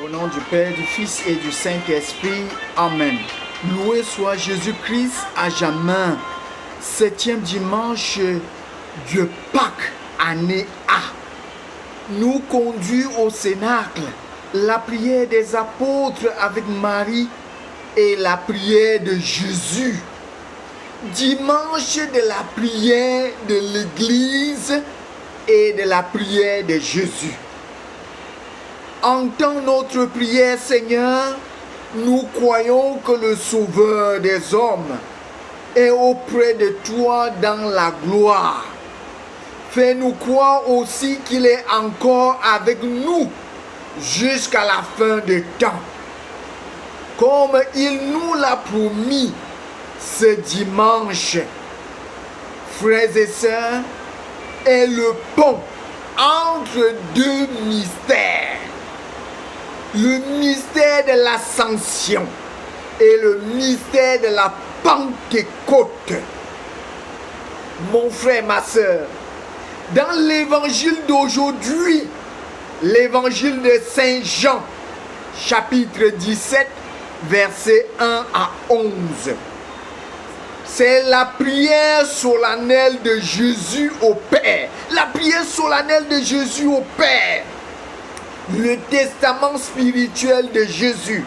Au nom du Père, du Fils et du Saint-Esprit. Amen. Loué soit Jésus-Christ à jamais. 7e dimanche de Pâques, année A. Nous conduit au Cénacle, la prière des apôtres avec Marie et la prière de Jésus. Dimanche de la prière de l'Église et de la prière de Jésus. Entends notre prière, Seigneur. Nous croyons que le Sauveur des hommes est auprès de toi dans la gloire. Fais-nous croire aussi qu'il est encore avec nous jusqu'à la fin des temps. Comme il nous l'a promis ce dimanche, frères et sœurs, est le pont entre deux mystères. Le mystère de l'ascension et le mystère de la Pentecôte. Mon frère, ma soeur, dans l'évangile d'aujourd'hui, l'évangile de Saint Jean, chapitre 17, versets 1 à 11, c'est la prière solennelle de Jésus au Père. La prière solennelle de Jésus au Père. Le testament spirituel de Jésus,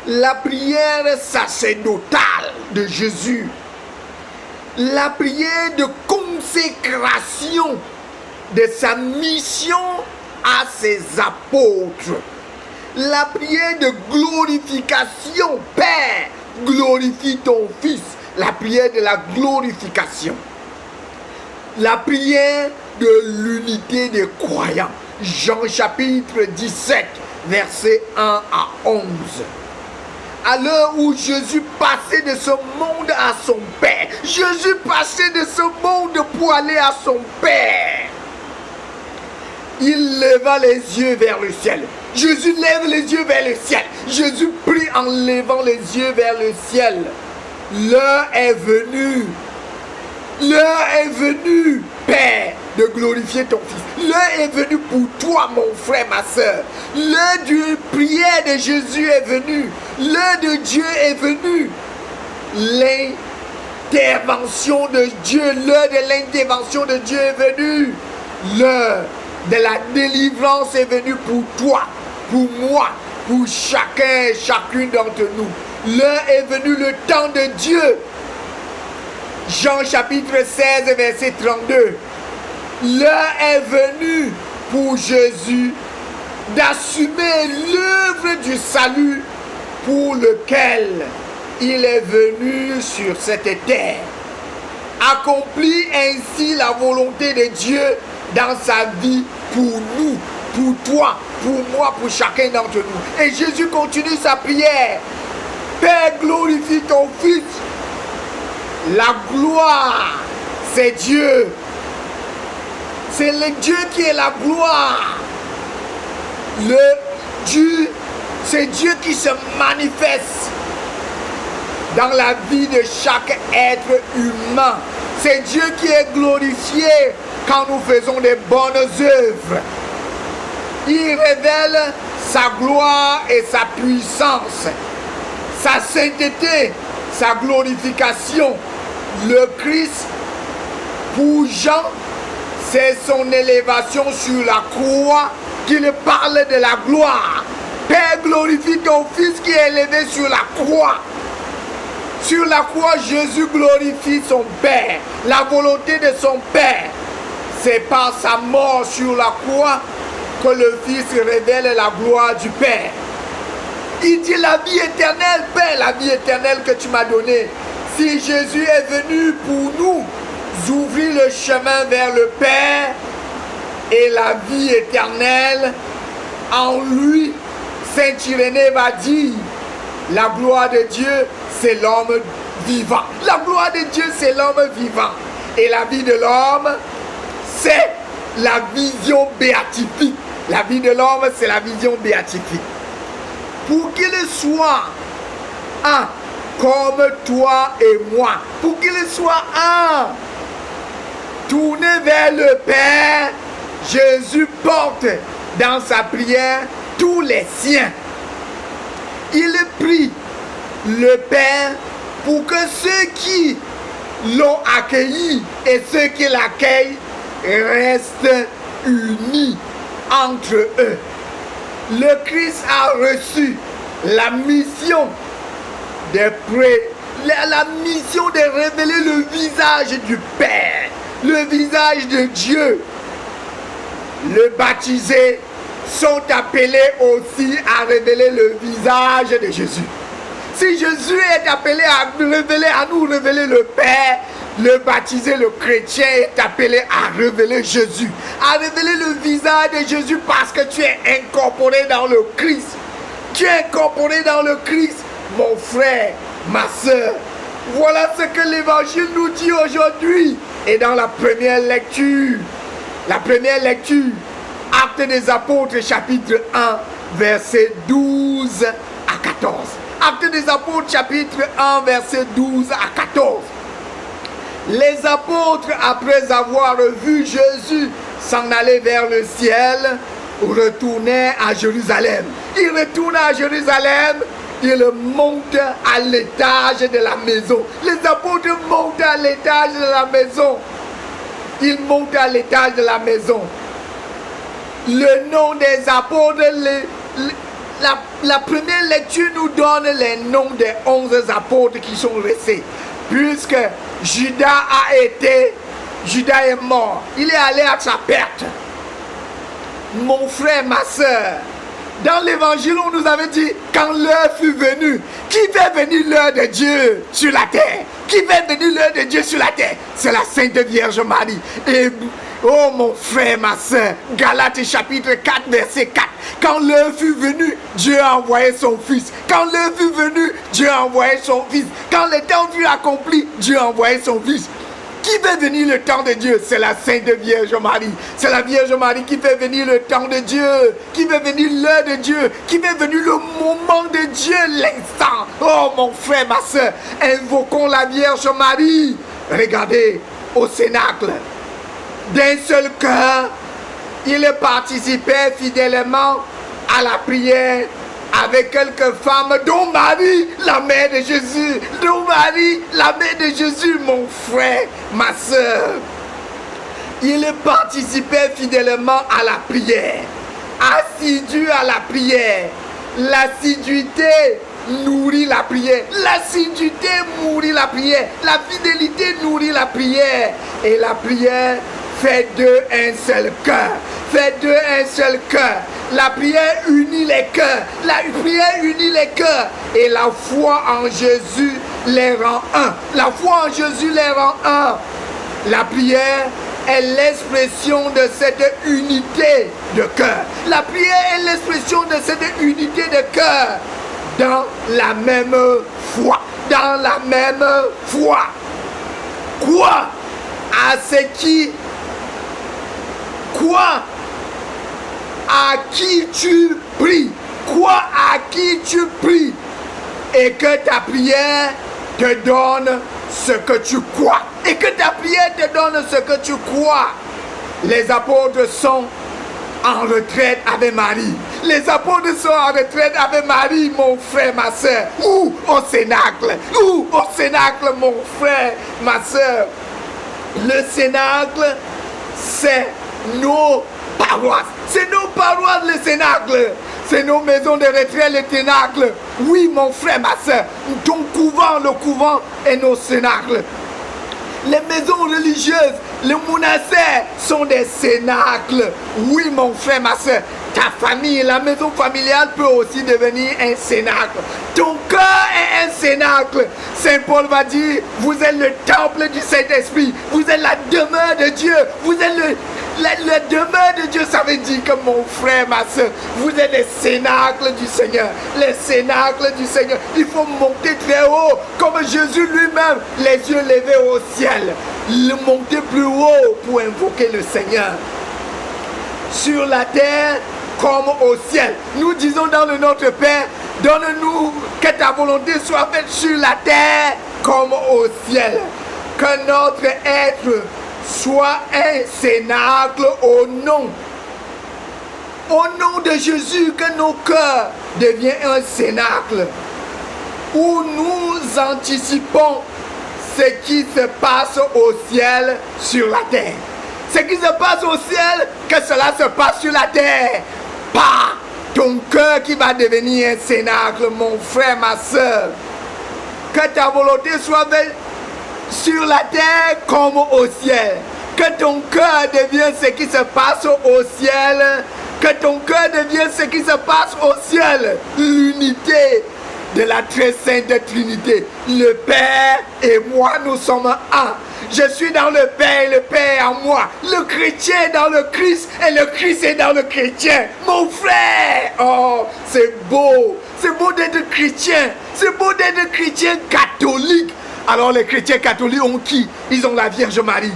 la prière sacerdotale de Jésus, la prière de consécration de sa mission à ses apôtres, la prière de glorification. Père, glorifie ton Fils, la prière de la glorification, la prière de l'unité des croyants. Jean chapitre 17, versets 1 à 11. À l'heure où Jésus passait de ce monde à son Père, Jésus passait de ce monde pour aller à son Père. Il leva les yeux vers le ciel. Jésus lève les yeux vers le ciel. Jésus prie en levant les yeux vers le ciel. L'heure est venue. L'heure est venue, Père, de glorifier ton Fils. L'heure est venue pour toi, mon frère, ma soeur. L'heure de prière de Jésus est venue. L'heure de Dieu est venue. L'intervention de Dieu, l'heure de l'intervention de Dieu est venue. L'heure de la délivrance est venue pour toi, pour moi, pour chacun et chacune d'entre nous. L'heure est venue, le temps de Dieu. Jean chapitre 16, verset 32. L'heure est venue pour Jésus d'assumer l'œuvre du salut pour lequel il est venu sur cette terre. Accomplit ainsi la volonté de Dieu dans sa vie pour nous, pour toi, pour moi, pour chacun d'entre nous. Et Jésus continue sa prière. Père, glorifie ton Fils. La gloire, c'est Dieu. C'est le Dieu qui est la gloire. Le Dieu, c'est Dieu qui se manifeste dans la vie de chaque être humain. C'est Dieu qui est glorifié quand nous faisons des bonnes œuvres. Il révèle sa gloire et sa puissance, sa sainteté, sa glorification. Le Christ, pour Jean, c'est son élévation sur la croix qu'il parle de la gloire. Père, glorifie ton Fils qui est élevé sur la croix. Sur la croix, Jésus glorifie son Père, la volonté de son Père. C'est par sa mort sur la croix que le Fils révèle la gloire du Père. Il dit la vie éternelle, Père, la vie éternelle que tu m'as donnée. Si Jésus est venu pour nous ouvrir le chemin vers le Père et la vie éternelle, en lui, Saint Irénée va dire, la gloire de Dieu, c'est l'homme vivant. La gloire de Dieu, c'est l'homme vivant. Et la vie de l'homme, c'est la vision béatifique. La vie de l'homme, c'est la vision béatifique. Pour qu'il soit un comme toi et moi, pour qu'il soit un, tourné vers le Père, Jésus porte dans sa prière tous les siens. Il prie le Père pour que ceux qui l'ont accueilli et ceux qui l'accueillent restent unis entre eux. Le Christ a reçu la mission la mission de révéler le visage du Père, le visage de Dieu. Les baptisés sont appelés aussi à révéler le visage de Jésus. Si Jésus est appelé à nous révéler le Père, le baptisé, le chrétien est appelé à révéler Jésus, à révéler le visage de Jésus parce que tu es incorporé dans le Christ. Tu es incorporé dans le Christ, mon frère, ma soeur. Voilà ce que l'Évangile nous dit aujourd'hui. Et dans la première lecture, Actes des Apôtres, chapitre 1, versets 12 à 14. Actes des Apôtres, chapitre 1, versets 12 à 14. Les apôtres, après avoir vu Jésus s'en aller vers le ciel, retournaient à Jérusalem. Ils retournent à Jérusalem, ils montent à l'étage de la maison. Les apôtres montent à l'étage de la maison. Ils montent à l'étage de la maison. Le nom des apôtres, la première lecture nous donne les noms des 11 apôtres qui sont restés. Puisque Judas est mort. Il est allé à sa perte. Mon frère, ma soeur, dans l'évangile, on nous avait dit, quand l'heure fut venue, qui fait venir l'heure de Dieu sur la terre? Qui fait venir l'heure de Dieu sur la terre? C'est la Sainte Vierge Marie. Et oh mon frère, ma soeur, Galates chapitre 4, verset 4. Quand l'heure fut venue, Dieu a envoyé son Fils. Quand l'heure fut venue, Dieu a envoyé son Fils. Quand le temps fut accompli, Dieu a envoyé son Fils. Qui fait venir le temps de Dieu? C'est la Sainte Vierge Marie. C'est la Vierge Marie qui fait venir le temps de Dieu, qui fait venir l'heure de Dieu, qui fait venir le moment de Dieu, l'instant. Oh mon frère, ma soeur, invoquons la Vierge Marie. Regardez au Cénacle. D'un seul cœur, il participait fidèlement à la prière avec quelques femmes, dont Marie, la mère de Jésus, dont Marie, la mère de Jésus, mon frère, ma soeur. Il participait fidèlement à la prière, assidu à la prière. L'assiduité nourrit la prière, l'assiduité nourrit la prière, la fidélité nourrit la prière, et la prière fait d'eux un seul cœur. Fait d'eux un seul cœur. La prière unit les cœurs. La prière unit les cœurs. Et la foi en Jésus les rend un. La foi en Jésus les rend un. La prière est l'expression de cette unité de cœur. La prière est l'expression de cette unité de cœur. Dans la même foi. Dans la même foi. Quoi? À ce qui... Quoi? À qui tu pries? Quoi? À qui tu pries? Et que ta prière te donne ce que tu crois. Et que ta prière te donne ce que tu crois. Les apôtres sont en retraite avec Marie. Les apôtres sont en retraite avec Marie, mon frère, ma soeur. Ou au Cénacle. Ou au Cénacle, mon frère, ma soeur. Le Cénacle, c'est nos paroisses. C'est nos paroisses, le Cénacle. C'est nos maisons de retraite, le Cénacle. Oui, mon frère, ma soeur. Ton couvent, le couvent est nos Cénacles. Les maisons religieuses, les monastères sont des cénacles. Oui, mon frère, ma soeur. Ta famille, la maison familiale peut aussi devenir un cénacle. Ton cœur est un cénacle. Saint Paul va dire, vous êtes le temple du Saint-Esprit. Vous êtes la demeure de Dieu. Vous êtes la demeure de Dieu. Ça veut dire que mon frère, ma soeur, vous êtes les cénacles du Seigneur. Les cénacles du Seigneur. Il faut monter très haut, comme Jésus lui-même, les yeux levés au ciel. Monter plus haut pour invoquer le Seigneur. Sur la terre comme au ciel. Nous disons dans le Notre Père, donne-nous que ta volonté soit faite sur la terre comme au ciel. Que notre être soit un cénacle au nom Au nom de Jésus, que nos cœurs deviennent un cénacle où nous anticipons ce qui se passe au ciel sur la terre. Ce qui se passe au ciel, que cela se passe sur la terre. Pas ton cœur qui va devenir un cénacle, mon frère, ma soeur. Que ta volonté soit sur la terre comme au ciel. Que ton cœur devienne ce qui se passe au ciel. Que ton cœur devienne ce qui se passe au ciel. L'unité de la très sainte Trinité. Le Père et moi, nous sommes un. Je suis dans le Père et le Père est en moi. Le chrétien est dans le Christ et le Christ est dans le chrétien. Mon frère, oh, c'est beau. C'est beau d'être chrétien. C'est beau d'être chrétien catholique. Alors les chrétiens catholiques ont qui? Ils ont la Vierge Marie.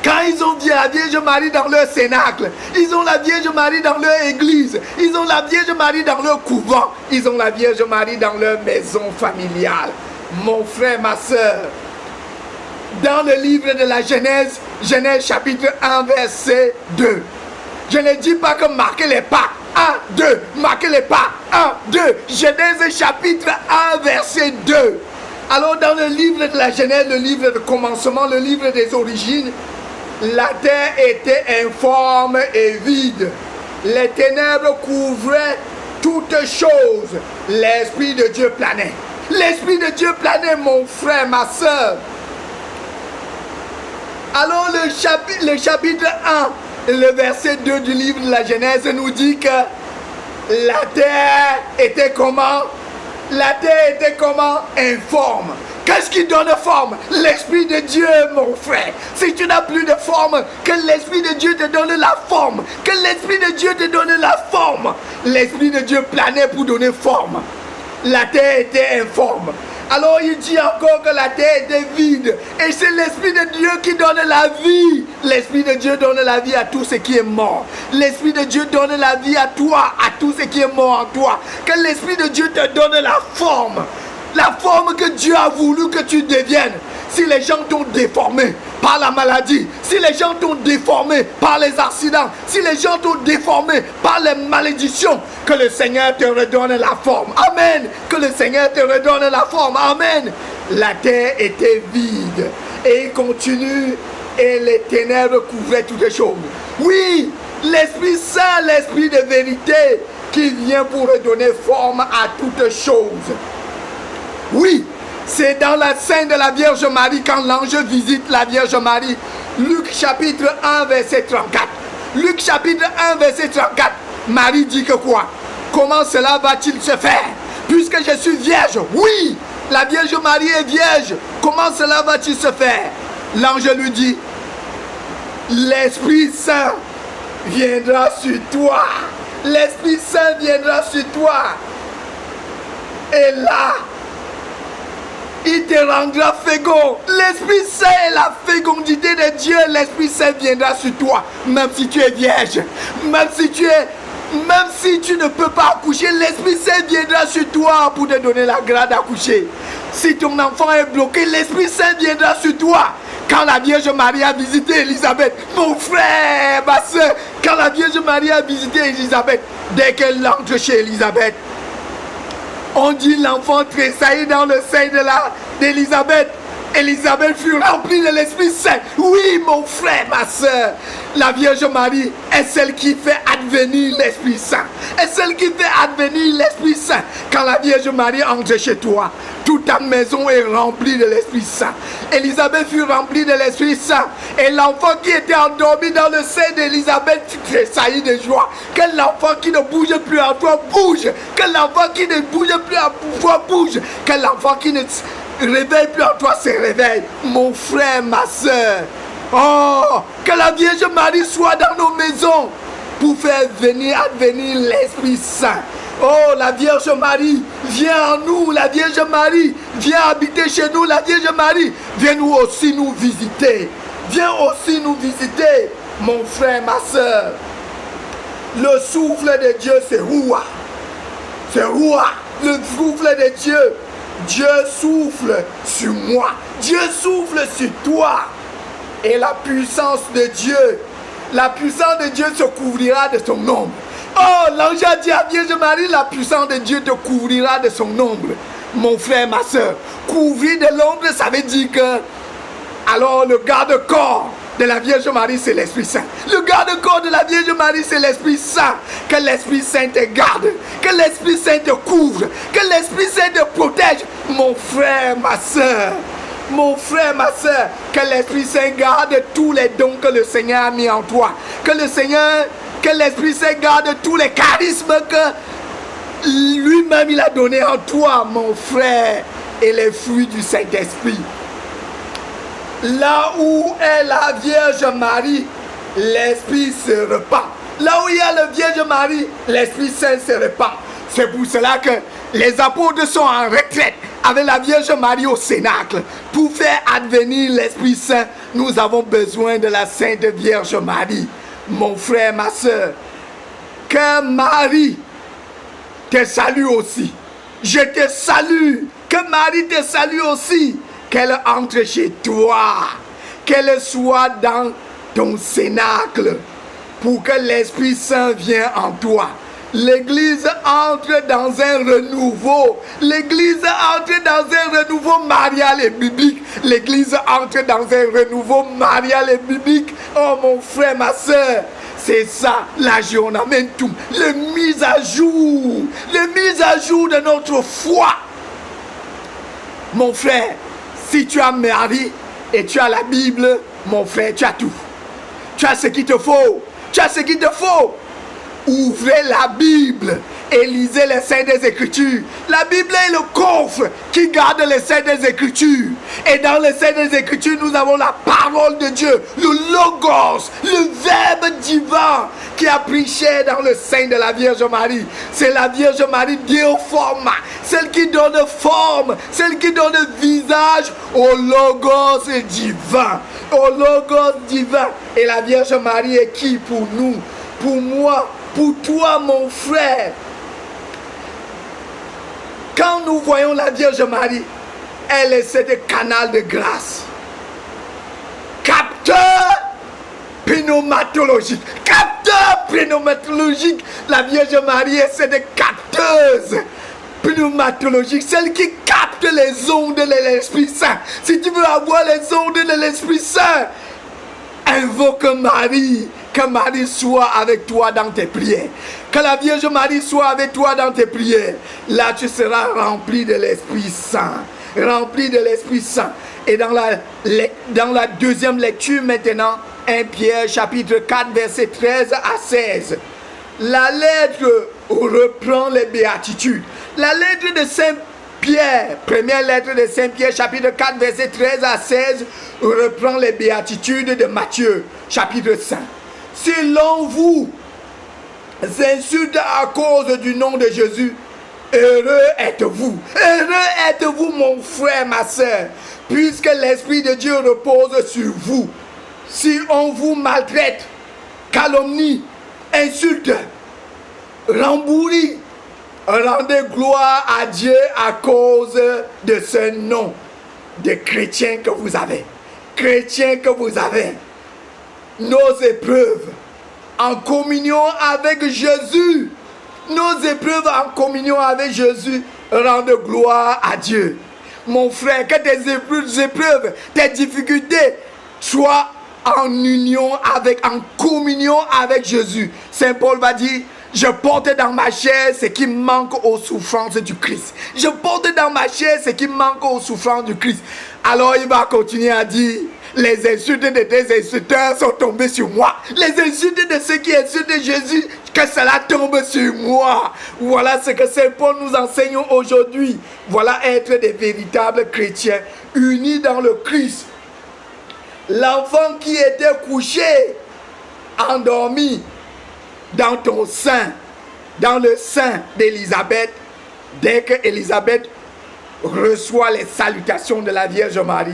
Quand ils ont la Vierge Marie dans leur cénacle, ils ont la Vierge Marie dans leur église, ils ont la Vierge Marie dans leur couvent, ils ont la Vierge Marie dans leur maison familiale. Mon frère, ma soeur, dans le livre de la Genèse, Genèse chapitre 1, verset 2, je ne dis pas que marquez les pas. 1, 2, marquez les pas. 1, 2, Genèse chapitre 1, verset 2. Alors dans le livre de la Genèse, le livre de commencement, le livre des origines, la terre était informe et vide. Les ténèbres couvraient toutes choses. L'Esprit de Dieu planait. L'Esprit de Dieu planait, mon frère, ma soeur. Alors le chapitre 1, le verset 2 du livre de la Genèse nous dit que la terre était comment? La terre était comment? Informe. Qu'est-ce qui donne forme? L'Esprit de Dieu, mon frère. Si tu n'as plus de forme, que l'Esprit de Dieu te donne la forme. Que l'Esprit de Dieu te donne la forme. L'Esprit de Dieu planait pour donner forme. La terre était informe. Alors il dit encore que la terre était vide. Et c'est l'Esprit de Dieu qui donne la vie. L'Esprit de Dieu donne la vie à tout ce qui est mort. L'Esprit de Dieu donne la vie à toi, à tout ce qui est mort en toi. Que l'Esprit de Dieu te donne la forme. La forme que Dieu a voulu que tu deviennes. Si les gens t'ont déformé par la maladie, si les gens t'ont déformé par les accidents, si les gens t'ont déformé par les malédictions, que le Seigneur te redonne la forme. Amen. Que le Seigneur te redonne la forme. Amen. La terre était vide. Et il continue. Et les ténèbres couvraient toutes les choses. Oui, l'Esprit Saint, l'Esprit de vérité, qui vient pour redonner forme à toutes choses. Oui, c'est dans la scène de la Vierge Marie quand l'ange visite la Vierge Marie. Luc chapitre 1 verset 34. Luc chapitre 1 verset 34. Marie dit que quoi? Comment cela va-t-il se faire? Puisque je suis vierge. Oui, la Vierge Marie est vierge. Comment cela va-t-il se faire? L'ange lui dit, l'Esprit Saint viendra sur toi. L'Esprit Saint viendra sur toi. Et là, il te rendra fécond. L'Esprit Saint est la fécondité de Dieu. L'Esprit Saint viendra sur toi. Même si tu es vierge. Même si tu ne peux pas accoucher, l'Esprit Saint viendra sur toi pour te donner la grâce d'accoucher. Si ton enfant est bloqué, l'Esprit Saint viendra sur toi. Quand la Vierge Marie a visité Élisabeth, mon frère, ma soeur, quand la Vierge Marie a visité Élisabeth, dès qu'elle entre chez Élisabeth, on dit l'enfant tressaillit dans le sein d'Élisabeth. Élisabeth fut remplie de l'Esprit Saint. Oui, mon frère, ma soeur, la Vierge Marie est celle qui fait advenir l'Esprit Saint. Est celle qui fait advenir l'Esprit Saint. Quand la Vierge Marie entre chez toi, toute ta maison est remplie de l'Esprit Saint. Élisabeth fut remplie de l'Esprit Saint. Et l'enfant qui était endormi dans le sein d'Élisabeth tressaillit de joie. Que l'enfant qui ne bouge plus en toi bouge. Que l'enfant qui ne bouge plus en toi bouge. Que l'enfant qui ne réveille plus en toi se réveille. Mon frère, ma soeur. Oh, que la Vierge Marie soit dans nos maisons pour faire advenir l'Esprit Saint. Oh, la Vierge Marie, viens en nous. La Vierge Marie, viens habiter chez nous. La Vierge Marie, viens nous aussi nous visiter. Viens aussi nous visiter, mon frère, ma soeur. Le souffle de Dieu, c'est Roua. C'est Roua. Le souffle de Dieu. Dieu souffle sur moi. Dieu souffle sur toi. Et la puissance de Dieu La puissance de Dieu se couvrira de son ombre. Oh, l'ange a dit à Vierge Marie, la puissance de Dieu te couvrira de son ombre. Mon frère, ma soeur, couvrir de l'ombre, ça veut dire que, alors le garde-corps de la Vierge Marie, c'est l'Esprit Saint. Le garde-corps de la Vierge Marie, c'est l'Esprit Saint. Que l'Esprit Saint te garde, que l'Esprit Saint te couvre, que l'Esprit Saint te protège. Mon frère, ma soeur, que l'Esprit Saint garde tous les dons que le Seigneur a mis en toi. Que l'Esprit Saint garde tous les charismes que lui-même il a donné en toi, mon frère, et les fruits du Saint-Esprit. Là où est la Vierge Marie, l'Esprit se répand. Là où il y a la Vierge Marie, l'Esprit Saint se répand. C'est pour cela que les apôtres sont en retraite avec la Vierge Marie au Cénacle. Pour faire advenir l'Esprit Saint, nous avons besoin de la Sainte Vierge Marie. Mon frère, ma soeur, que Marie te salue aussi. Je te salue. Que Marie te salue aussi. Qu'elle entre chez toi. Qu'elle soit dans ton cénacle. Pour que l'Esprit Saint vienne en toi. L'Église entre dans un renouveau. L'Église entre dans un renouveau marial et biblique. L'Église entre dans un renouveau marial et biblique. Oh mon frère, ma soeur, c'est ça l'aggiornamentum, le mise à jour de notre foi. Mon frère, si tu as Marie et tu as la Bible, mon frère, tu as tout. Tu as ce qu'il te faut. Tu as ce qu'il te faut. Ouvrez la Bible et lisez les Saintes Écritures. La Bible est le coffre qui garde les Saintes Écritures. Et dans les Saintes Écritures, nous avons la parole de Dieu, le Logos, le Verbe divin qui a pris chair dans le sein de la Vierge Marie. C'est la Vierge Marie Dioforma, celle qui donne forme, celle qui donne visage au Logos divin. Au Logos divin. Et la Vierge Marie est qui pour nous? Pour moi, pour toi, mon frère. Quand nous voyons la Vierge Marie, elle est ce canal de grâce. Capteur pneumatologique. Capteur pneumatologique. La Vierge Marie est cette capteuse pneumatologique. Celle qui capte les ondes de l'Esprit Saint. Si tu veux avoir les ondes de l'Esprit Saint, invoque Marie. Que Marie soit avec toi dans tes prières. Que la Vierge Marie soit avec toi dans tes prières. Là, tu seras rempli de l'Esprit Saint. Rempli de l'Esprit Saint. Et dans la deuxième lecture maintenant, 1 Pierre chapitre 4 verset 13 à 16. La lettre reprend les béatitudes. La lettre de Saint Pierre, première lettre de Saint Pierre chapitre 4 verset 13 à 16 reprend les béatitudes de Matthieu chapitre 5. Si l'on vous insulte à cause du nom de Jésus, heureux êtes-vous. Heureux êtes-vous, mon frère, ma soeur, puisque l'Esprit de Dieu repose sur vous. Si on vous maltraite, calomnie, insulte, rembourrit, rendez gloire à Dieu à cause de ce nom de chrétien que vous avez. Chrétien que vous avez. Nos épreuves en communion avec Jésus. Nos épreuves en communion avec Jésus rendent gloire à Dieu. Mon frère, que tes épreuves, tes difficultés soient en union avec, en communion avec Jésus. Saint Paul va dire, je porte dans ma chair ce qui manque aux souffrances du Christ. Je porte dans ma chair ce qui manque aux souffrances du Christ. Alors il va continuer à dire, les insultes de tes insulteurs sont tombées sur moi. Les insultes de ceux qui insultent Jésus, que cela tombe sur moi. Voilà ce que Saint Paul nous enseigne aujourd'hui. Voilà être des véritables chrétiens, unis dans le Christ. L'enfant qui était couché, endormi dans ton sein, dans le sein d'Élisabeth, dès que Élisabeth reçoit les salutations de la Vierge Marie,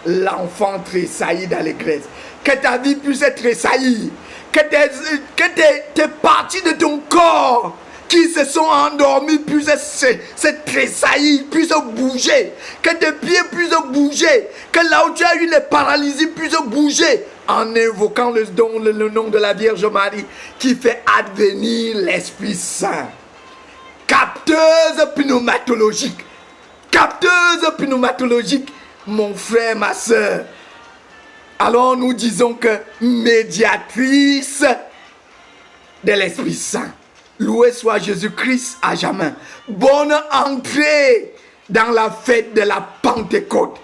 l'enfant tressaillit d'allégresse. Que ta vie puisse être tressaillie. Que tes parties de ton corps qui se sont endormies puissent se tressaillir, puissent bouger. Que tes pieds puissent bouger. Que là où tu as eu les paralysies puissent bouger. en invoquant le nom de la Vierge Marie qui fait advenir l'Esprit Saint. Capteuse pneumatologique. Capteuse pneumatologique, mon frère, ma soeur. Alors nous disons que médiatrice de l'Esprit Saint. Loué soit Jésus-Christ à jamais. Bonne entrée dans la fête de la Pentecôte.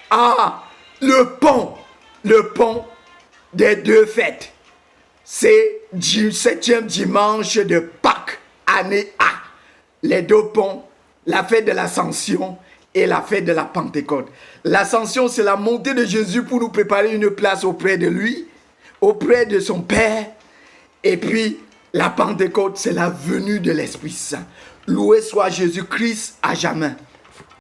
Ah, le pont des deux fêtes. C'est le 7e dimanche de Pâques, année A. Les deux ponts, la fête de l'Ascension et la fête de la Pentecôte. L'Ascension, c'est la montée de Jésus pour nous préparer une place auprès de lui, auprès de son Père. Et puis, la Pentecôte, c'est la venue de l'Esprit Saint. Loué soit Jésus-Christ à jamais.